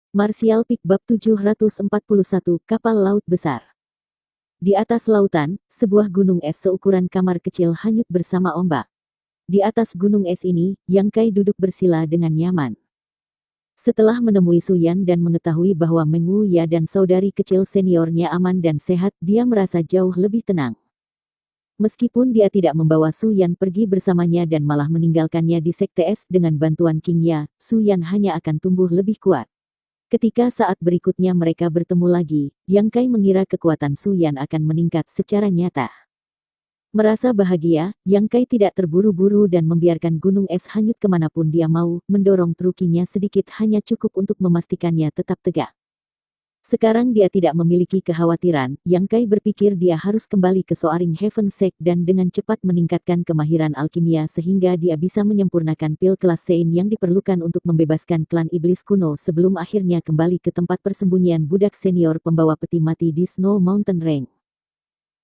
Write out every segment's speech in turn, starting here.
Martial Peak Bab 741 Kapal Laut Besar. Di atas lautan, sebuah gunung es seukuran kamar kecil hanyut bersama ombak. Di atas gunung es ini, Yang Kai duduk bersila dengan nyaman. Setelah menemui Su Yan dan mengetahui bahwa Meng Wuya dan saudari kecil seniornya aman dan sehat, dia merasa jauh lebih tenang. Meskipun dia tidak membawa Su Yan pergi bersamanya dan malah meninggalkannya di Sekte Es dengan bantuan King Ya, Su Yan hanya akan tumbuh lebih kuat. Ketika saat berikutnya mereka bertemu lagi, Yang Kai mengira kekuatan Su Yan akan meningkat secara nyata. Merasa bahagia, Yang Kai tidak terburu-buru dan membiarkan gunung es hanyut kemanapun dia mau, mendorong trukinya sedikit hanya cukup untuk memastikannya tetap tegak. Sekarang dia tidak memiliki kekhawatiran, Yang Kai berpikir dia harus kembali ke Soaring Heaven Sect dan dengan cepat meningkatkan kemahiran alkimia sehingga dia bisa menyempurnakan pil kelas Sein yang diperlukan untuk membebaskan klan iblis kuno sebelum akhirnya kembali ke tempat persembunyian budak senior pembawa peti mati di Snow Mountain Range.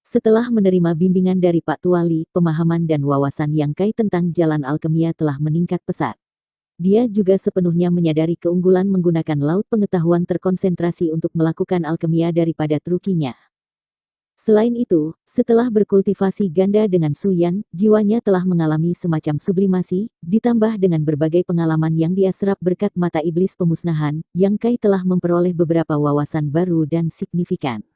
Setelah menerima bimbingan dari Pak Tuali, pemahaman dan wawasan Yang Kai tentang jalan alkimia telah meningkat pesat. Dia juga sepenuhnya menyadari keunggulan menggunakan laut pengetahuan terkonsentrasi untuk melakukan alkimia daripada trukinya. Selain itu, setelah berkultivasi ganda dengan Su Yan, jiwanya telah mengalami semacam sublimasi, ditambah dengan berbagai pengalaman yang dia serap berkat mata iblis pemusnahan, Yang Kai telah memperoleh beberapa wawasan baru dan signifikan.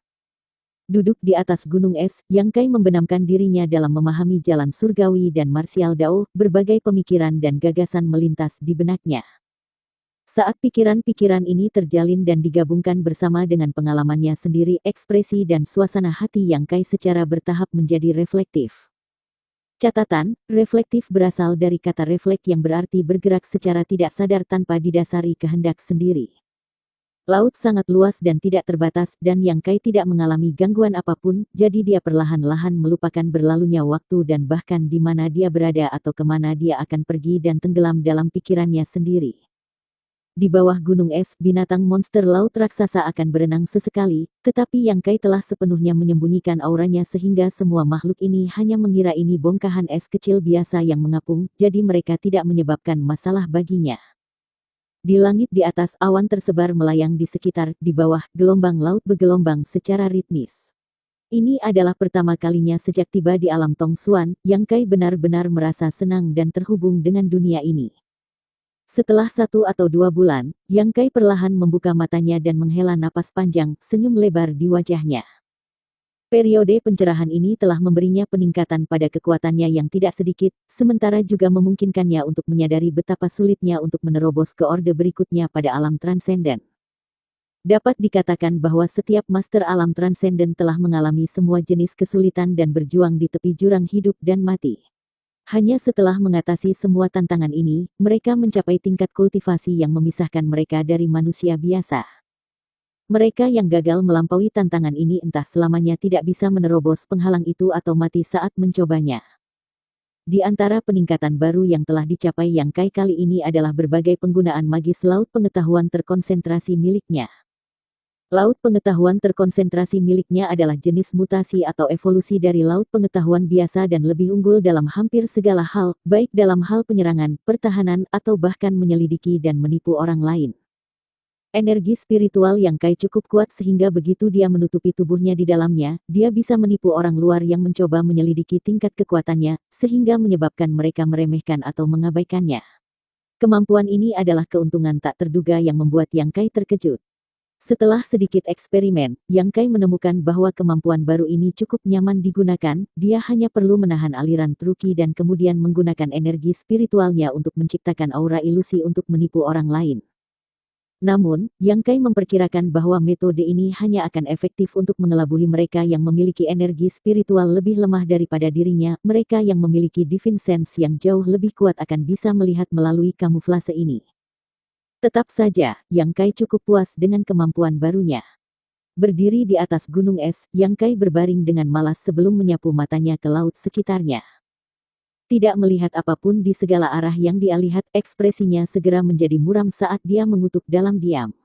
Duduk di atas gunung es, Yang Kai membenamkan dirinya dalam memahami jalan surgawi dan martial dao, berbagai pemikiran dan gagasan melintas di benaknya. Saat pikiran-pikiran ini terjalin dan digabungkan bersama dengan pengalamannya sendiri, ekspresi dan suasana hati Yang Kai secara bertahap menjadi reflektif. Catatan, reflektif berasal dari kata refleks yang berarti bergerak secara tidak sadar tanpa didasari kehendak sendiri. Laut sangat luas dan tidak terbatas dan Yang Kai tidak mengalami gangguan apapun, jadi dia perlahan-lahan melupakan berlalunya waktu dan bahkan di mana dia berada atau kemana dia akan pergi dan tenggelam dalam pikirannya sendiri. Di bawah gunung es, binatang monster laut raksasa akan berenang sesekali, tetapi Yang Kai telah sepenuhnya menyembunyikan auranya sehingga semua makhluk ini hanya mengira ini bongkahan es kecil biasa yang mengapung, jadi mereka tidak menyebabkan masalah baginya. Di langit di atas, awan tersebar melayang di sekitar, di bawah, gelombang laut bergelombang secara ritmis. Ini adalah pertama kalinya sejak tiba di alam Tong Xuan, Yang Kai benar-benar merasa senang dan terhubung dengan dunia ini. Setelah 1 atau 2 bulan, Yang Kai perlahan membuka matanya dan menghela napas panjang, senyum lebar di wajahnya. Periode pencerahan ini telah memberinya peningkatan pada kekuatannya yang tidak sedikit, sementara juga memungkinkannya untuk menyadari betapa sulitnya untuk menerobos ke orde berikutnya pada alam transenden. Dapat dikatakan bahwa setiap master alam transenden telah mengalami semua jenis kesulitan dan berjuang di tepi jurang hidup dan mati. Hanya setelah mengatasi semua tantangan ini, mereka mencapai tingkat kultivasi yang memisahkan mereka dari manusia biasa. Mereka yang gagal melampaui tantangan ini entah selamanya tidak bisa menerobos penghalang itu atau mati saat mencobanya. Di antara peningkatan baru yang telah dicapai Yang Kai kali ini adalah berbagai penggunaan magis laut pengetahuan terkonsentrasi miliknya. Laut pengetahuan terkonsentrasi miliknya adalah jenis mutasi atau evolusi dari laut pengetahuan biasa dan lebih unggul dalam hampir segala hal, baik dalam hal penyerangan, pertahanan, atau bahkan menyelidiki dan menipu orang lain. Energi spiritual Yang Kai cukup kuat sehingga begitu dia menutupi tubuhnya di dalamnya, dia bisa menipu orang luar yang mencoba menyelidiki tingkat kekuatannya, sehingga menyebabkan mereka meremehkan atau mengabaikannya. Kemampuan ini adalah keuntungan tak terduga yang membuat Yang Kai terkejut. Setelah sedikit eksperimen, Yang Kai menemukan bahwa kemampuan baru ini cukup nyaman digunakan, dia hanya perlu menahan aliran truki dan kemudian menggunakan energi spiritualnya untuk menciptakan aura ilusi untuk menipu orang lain. Namun, Yang Kai memperkirakan bahwa metode ini hanya akan efektif untuk mengelabui mereka yang memiliki energi spiritual lebih lemah daripada dirinya, mereka yang memiliki divine sense yang jauh lebih kuat akan bisa melihat melalui kamuflase ini. Tetap saja, Yang Kai cukup puas dengan kemampuan barunya. Berdiri di atas gunung es, Yang Kai berbaring dengan malas sebelum menyapu matanya ke laut sekitarnya. Tidak melihat apapun di segala arah yang dia lihat, ekspresinya segera menjadi muram saat dia mengutuk dalam diam.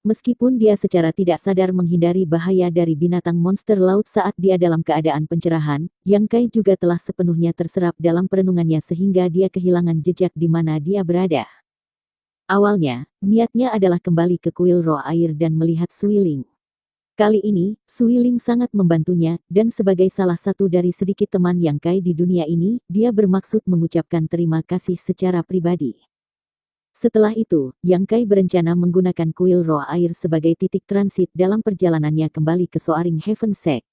Meskipun dia secara tidak sadar menghindari bahaya dari binatang monster laut saat dia dalam keadaan pencerahan, Yang Kai juga telah sepenuhnya terserap dalam perenungannya sehingga dia kehilangan jejak di mana dia berada. Awalnya, niatnya adalah kembali ke kuil roh air dan melihat Suiling. Kali ini, Suiling sangat membantunya, dan sebagai salah satu dari sedikit teman Yang Kai di dunia ini, dia bermaksud mengucapkan terima kasih secara pribadi. Setelah itu, Yang Kai berencana menggunakan kuil roh air sebagai titik transit dalam perjalanannya kembali ke Soaring Heaven Sect.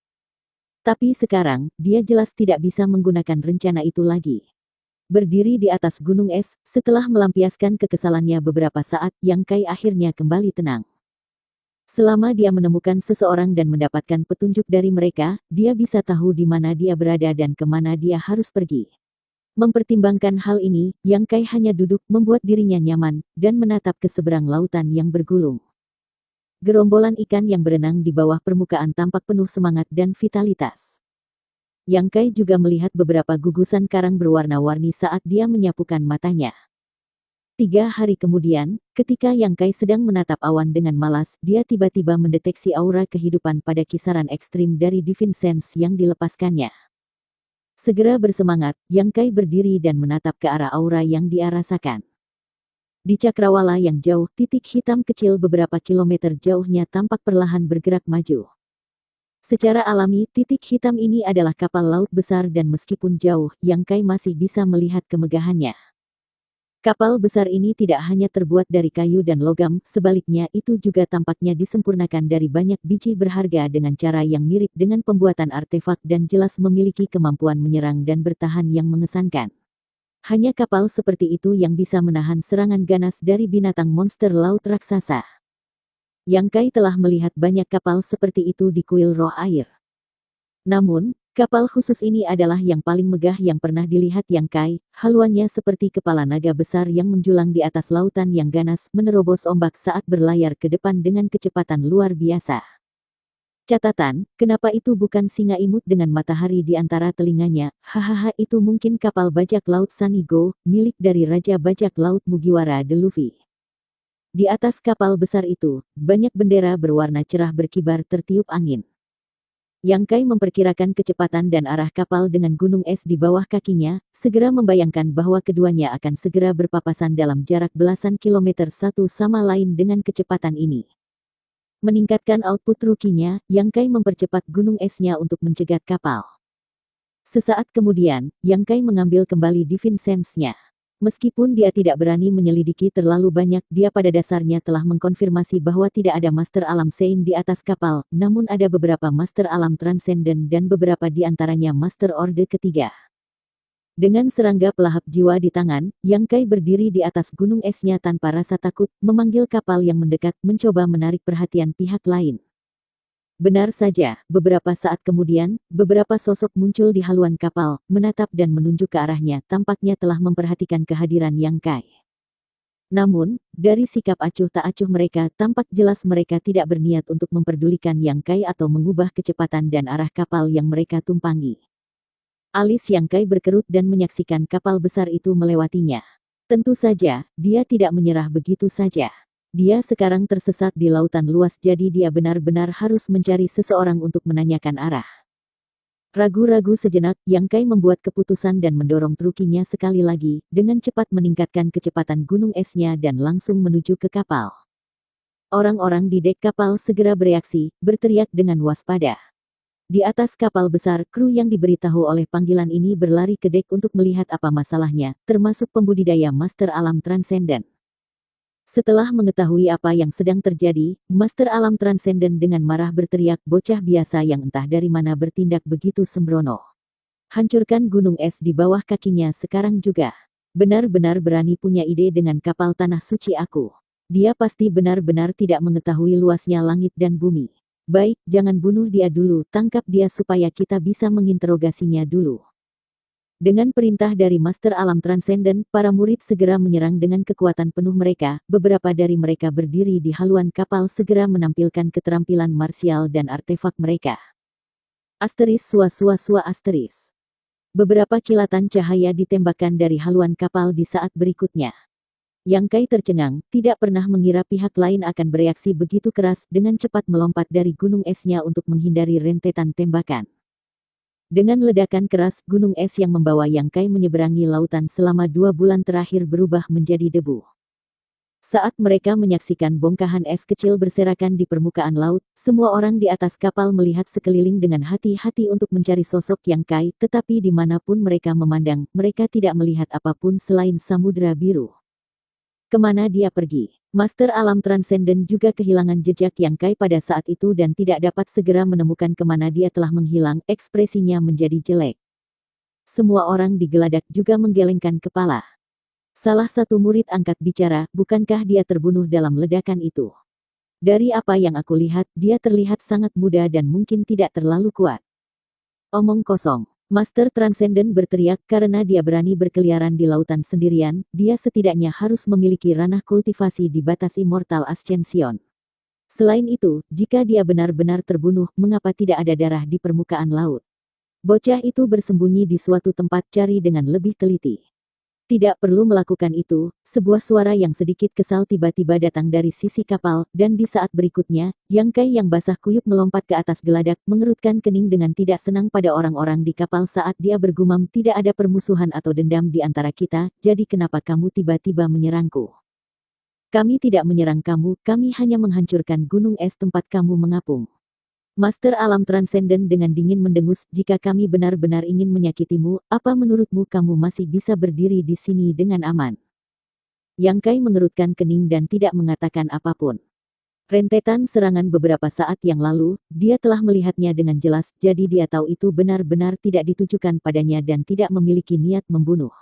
Tapi sekarang, dia jelas tidak bisa menggunakan rencana itu lagi. Berdiri di atas gunung es, setelah melampiaskan kekesalannya beberapa saat, Yang Kai akhirnya kembali tenang. Selama dia menemukan seseorang dan mendapatkan petunjuk dari mereka, dia bisa tahu di mana dia berada dan kemana dia harus pergi. Mempertimbangkan hal ini, Yang Kai hanya duduk, membuat dirinya nyaman, dan menatap ke seberang lautan yang bergulung. Gerombolan ikan yang berenang di bawah permukaan tampak penuh semangat dan vitalitas. Yang Kai juga melihat beberapa gugusan karang berwarna-warni saat dia menyapukan matanya. 3 hari kemudian, ketika Yang Kai sedang menatap awan dengan malas, dia tiba-tiba mendeteksi aura kehidupan pada kisaran ekstrim dari Divine Sense yang dilepaskannya. Segera bersemangat, Yang Kai berdiri dan menatap ke arah aura yang dia rasakan. Di cakrawala yang jauh, titik hitam kecil beberapa kilometer jauhnya tampak perlahan bergerak maju. Secara alami, titik hitam ini adalah kapal laut besar dan meskipun jauh, Yang Kai masih bisa melihat kemegahannya. Kapal besar ini tidak hanya terbuat dari kayu dan logam, sebaliknya itu juga tampaknya disempurnakan dari banyak biji berharga dengan cara yang mirip dengan pembuatan artefak dan jelas memiliki kemampuan menyerang dan bertahan yang mengesankan. Hanya kapal seperti itu yang bisa menahan serangan ganas dari binatang monster laut raksasa. Yang Kai telah melihat banyak kapal seperti itu di kuil roh air. Namun, kapal khusus ini adalah yang paling megah yang pernah dilihat Yang Kai. Haluannya seperti kepala naga besar yang menjulang di atas lautan yang ganas, menerobos ombak saat berlayar ke depan dengan kecepatan luar biasa. Catatan, kenapa itu bukan singa imut dengan matahari di antara telinganya? Hahaha, itu mungkin kapal bajak laut Sanigo, milik dari Raja Bajak Laut Mugiwara de Luffy. Di atas kapal besar itu, banyak bendera berwarna cerah berkibar tertiup angin. Yang Kai memperkirakan kecepatan dan arah kapal dengan gunung es di bawah kakinya, segera membayangkan bahwa keduanya akan segera berpapasan dalam jarak belasan kilometer satu sama lain dengan kecepatan ini. Meningkatkan output rukinya, Yang Kai mempercepat gunung esnya untuk mencegat kapal. Sesaat kemudian, Yang Kai mengambil kembali Divine Sense-nya. Meskipun dia tidak berani menyelidiki terlalu banyak, dia pada dasarnya telah mengkonfirmasi bahwa tidak ada Master Alam Sein di atas kapal, namun ada beberapa Master Alam Transcendent dan beberapa di antaranya Master Orde ketiga. Dengan serangga pelahap jiwa di tangan, Yang Kai berdiri di atas gunung esnya tanpa rasa takut, memanggil kapal yang mendekat, mencoba menarik perhatian pihak lain. Benar saja, beberapa saat kemudian, beberapa sosok muncul di haluan kapal, menatap dan menunjuk ke arahnya, tampaknya telah memperhatikan kehadiran Yang Kai. Namun, dari sikap acuh tak acuh mereka, tampak jelas mereka tidak berniat untuk memperdulikan Yang Kai atau mengubah kecepatan dan arah kapal yang mereka tumpangi. Alis Yang Kai berkerut dan menyaksikan kapal besar itu melewatinya. Tentu saja, dia tidak menyerah begitu saja. Dia sekarang tersesat di lautan luas, jadi dia benar-benar harus mencari seseorang untuk menanyakan arah. Ragu-ragu sejenak, Yang Kai membuat keputusan dan mendorong trukinya sekali lagi, dengan cepat meningkatkan kecepatan gunung esnya dan langsung menuju ke kapal. Orang-orang di dek kapal segera bereaksi, berteriak dengan waspada. Di atas kapal besar, kru yang diberitahu oleh panggilan ini berlari ke dek untuk melihat apa masalahnya, termasuk pembudidaya Master Alam Transcendent. Setelah mengetahui apa yang sedang terjadi, Master Alam Transcendent dengan marah berteriak, bocah biasa yang entah dari mana bertindak begitu sembrono. Hancurkan gunung es di bawah kakinya sekarang juga. Benar-benar berani punya ide dengan kapal tanah suci aku. Dia pasti benar-benar tidak mengetahui luasnya langit dan bumi. Baik, jangan bunuh dia dulu, tangkap dia supaya kita bisa menginterogasinya dulu. Dengan perintah dari Master Alam Transcendent, para murid segera menyerang dengan kekuatan penuh mereka. Beberapa dari mereka berdiri di haluan kapal segera menampilkan keterampilan marsial dan artefak mereka. Asteris sua sua sua asteris. Beberapa kilatan cahaya ditembakkan dari haluan kapal di saat berikutnya. Yang Kai tercengang, tidak pernah mengira pihak lain akan bereaksi begitu keras, dengan cepat melompat dari gunung esnya untuk menghindari rentetan tembakan. Dengan ledakan keras, gunung es yang membawa Yang Kai menyeberangi lautan selama 2 bulan terakhir berubah menjadi debu. Saat mereka menyaksikan bongkahan es kecil berserakan di permukaan laut, semua orang di atas kapal melihat sekeliling dengan hati-hati untuk mencari sosok Yang Kai, tetapi dimanapun mereka memandang, mereka tidak melihat apapun selain samudera biru. Kemana dia pergi? Master alam transenden juga kehilangan jejak Yang Kai pada saat itu dan tidak dapat segera menemukan kemana dia telah menghilang, ekspresinya menjadi jelek. Semua orang di geladak juga menggelengkan kepala. Salah satu murid angkat bicara, bukankah dia terbunuh dalam ledakan itu? Dari apa yang aku lihat, dia terlihat sangat muda dan mungkin tidak terlalu kuat. Omong kosong. Master Transcendent berteriak karena dia berani berkeliaran di lautan sendirian, dia setidaknya harus memiliki ranah kultivasi di batas Immortal Ascension. Selain itu, jika dia benar-benar terbunuh, mengapa tidak ada darah di permukaan laut? Bocah itu bersembunyi di suatu tempat, cari dengan lebih teliti. Tidak perlu melakukan itu, sebuah suara yang sedikit kesal tiba-tiba datang dari sisi kapal, dan di saat berikutnya, Yang Kai yang basah kuyup melompat ke atas geladak, mengerutkan kening dengan tidak senang pada orang-orang di kapal saat dia bergumam, tidak ada permusuhan atau dendam di antara kita, jadi kenapa kamu tiba-tiba menyerangku? Kami tidak menyerang kamu, kami hanya menghancurkan gunung es tempat kamu mengapung. Master alam transenden dengan dingin mendengus, jika kami benar-benar ingin menyakitimu, apa menurutmu kamu masih bisa berdiri di sini dengan aman? Yang Kai mengerutkan kening dan tidak mengatakan apapun. Rentetan serangan beberapa saat yang lalu, dia telah melihatnya dengan jelas, jadi dia tahu itu benar-benar tidak ditujukan padanya dan tidak memiliki niat membunuh.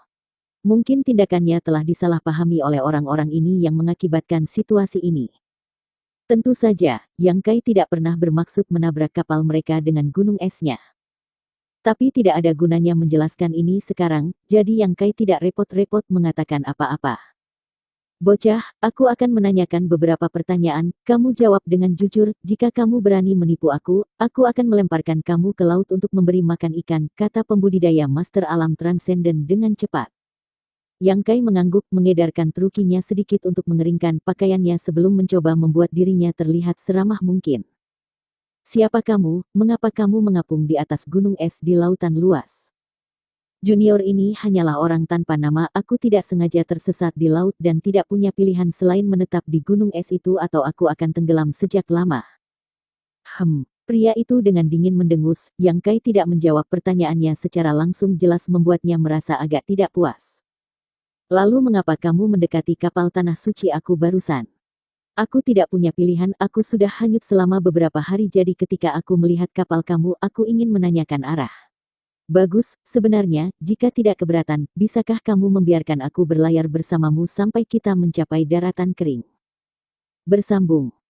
Mungkin tindakannya telah disalahpahami oleh orang-orang ini yang mengakibatkan situasi ini. Tentu saja, Yang Kai tidak pernah bermaksud menabrak kapal mereka dengan gunung esnya. Tapi tidak ada gunanya menjelaskan ini sekarang, jadi Yang Kai tidak repot-repot mengatakan apa-apa. Bocah, aku akan menanyakan beberapa pertanyaan, kamu jawab dengan jujur, jika kamu berani menipu aku akan melemparkan kamu ke laut untuk memberi makan ikan, kata pembudidaya Master Alam Transcendent dengan cepat. Yang Kai mengangguk, mengedarkan trukinya sedikit untuk mengeringkan pakaiannya sebelum mencoba membuat dirinya terlihat seramah mungkin. Siapa kamu, mengapa kamu mengapung di atas gunung es di lautan luas? Junior ini hanyalah orang tanpa nama, aku tidak sengaja tersesat di laut dan tidak punya pilihan selain menetap di gunung es itu atau aku akan tenggelam sejak lama. Pria itu dengan dingin mendengus, Yang Kai tidak menjawab pertanyaannya secara langsung jelas membuatnya merasa agak tidak puas. Lalu mengapa kamu mendekati kapal tanah suci aku barusan? Aku tidak punya pilihan, aku sudah hanyut selama beberapa hari jadi ketika aku melihat kapal kamu, aku ingin menanyakan arah. Bagus, sebenarnya, jika tidak keberatan, bisakah kamu membiarkan aku berlayar bersamamu sampai kita mencapai daratan kering? Bersambung.